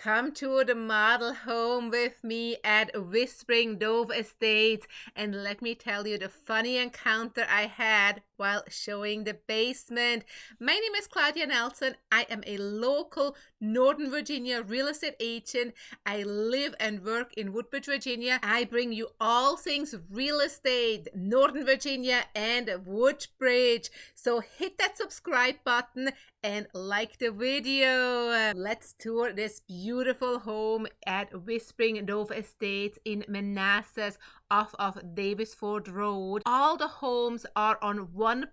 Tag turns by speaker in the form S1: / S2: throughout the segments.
S1: Come to the model home with me at Whispering Dove Estates, and let me tell you the funny encounter I had while showing the basement. My name is Claudia Nelson. I am a local Northern Virginia real estate agent. I live and work in Woodbridge, Virginia. I bring you all things real estate, Northern Virginia and Woodbridge. So hit that subscribe button and like the video. Let's tour this beautiful home at Whispering Dove Estates in Manassas off of Davisford Road. All the homes are on 1+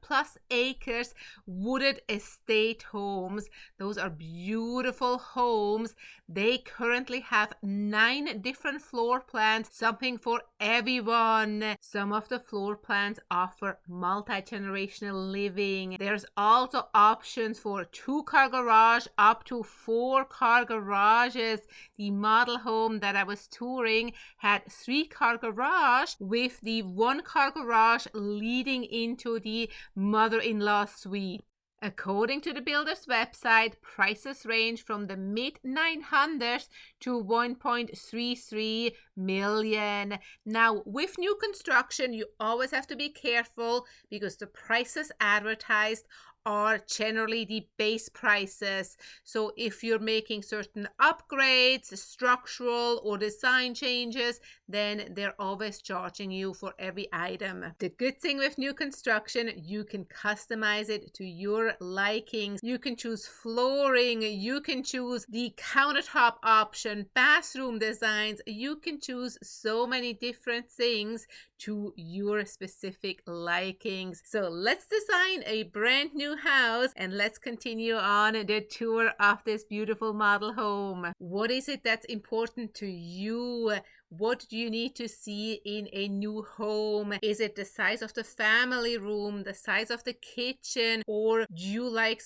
S1: acres wooded estate homes. Those are beautiful homes. They currently have 9 different floor plans, something for everyone. Some of the floor plans offer multi-generational living. There's also options for 2-car garage up to 4-car garages. The model home that I was touring had 3-car garage with the 1-car garage leading into the mother-in-law suite. According to the builder's website, prices range from the mid-900s to 1.33 million. Now, with new construction, you always have to be careful because the prices advertised are generally the base prices. So if you're making certain upgrades, structural or design changes, then they're always charging you for every item. The good thing with new construction, you can customize it to your likings. You can choose flooring, you can choose the countertop option, bathroom designs. You can choose so many different things to your specific likings. So let's design a brand new house and let's continue on the tour of this beautiful model home. What is it that's important to you? What do you need to see in a new home? Is it the size of the family room, the size of the kitchen, or do you like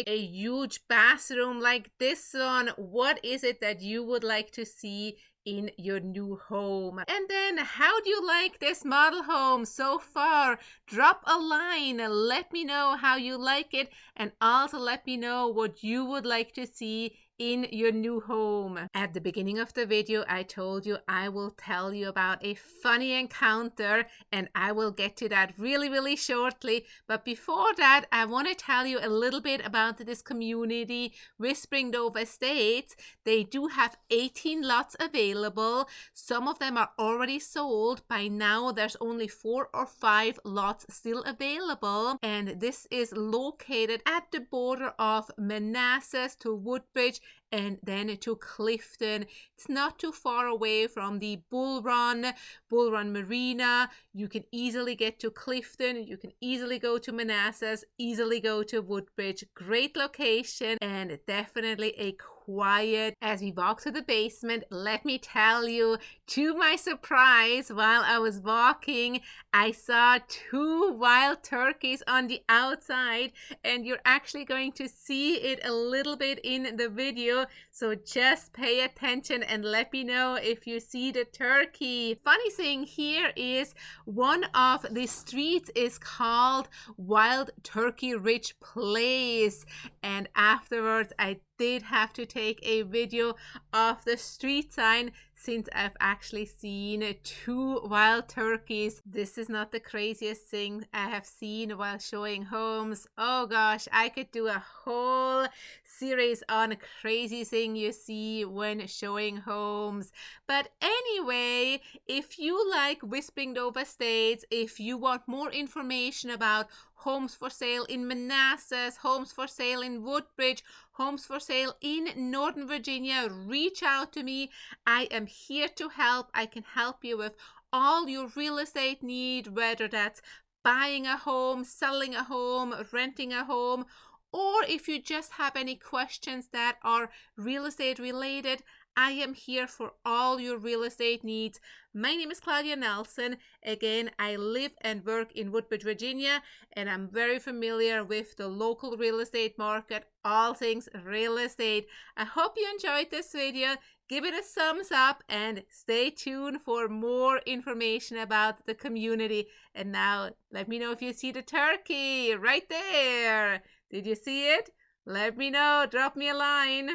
S1: a huge bathroom like this one? What is it that you would like to see in your new home? And then, how do you like this model home so far? Drop a line, let me know how you like it, and also let me know what you would like to see in your new home. At the beginning of the video, I told you I will tell you about a funny encounter, and I will get to that really shortly. But before that, I want to tell you a little bit about this community, Whispering Dove Estates. They do have 18 lots available. Some of them are already sold. By now, there's only 4 or 5 lots still available, and this is located at the border of Manassas to Woodbridge and then to Clifton. It's not too far away from the Bull Run Marina. You can easily get to Clifton. You can easily go to Manassas, easily go to Woodbridge. Great location and definitely a quiet. As we walk to the basement, let me tell you, to my surprise, while I was walking, I saw 2 wild turkeys on the outside, and you're actually going to see it a little bit in the video. So just pay attention and let me know if you see the turkey. Funny thing here is one of the streets is called Wild Turkey Ridge Place, and afterwards I did have to take a video of the street sign since I've actually seen 2 wild turkeys. This is not the craziest thing I have seen while showing homes. Oh gosh, I could do a whole series on crazy thing you see when showing homes. But anyway, if you like Whispering Dove Estates, if you want more information about homes for sale in Manassas, homes for sale in Woodbridge, homes for sale in Northern Virginia, reach out to me. I am here to help. I can help you with all your real estate need, whether that's buying a home, selling a home, renting a home, or if you just have any questions that are real estate related. I am here for all your real estate needs. My name is Claudia Nelson. Again, I live and work in Woodbridge, Virginia, and I'm very familiar with the local real estate market, all things real estate. I hope you enjoyed this video. Give it a thumbs up and stay tuned for more information about the community. And now, let me know if you see the turkey right there. Did you see it? Let me know. Drop me a line.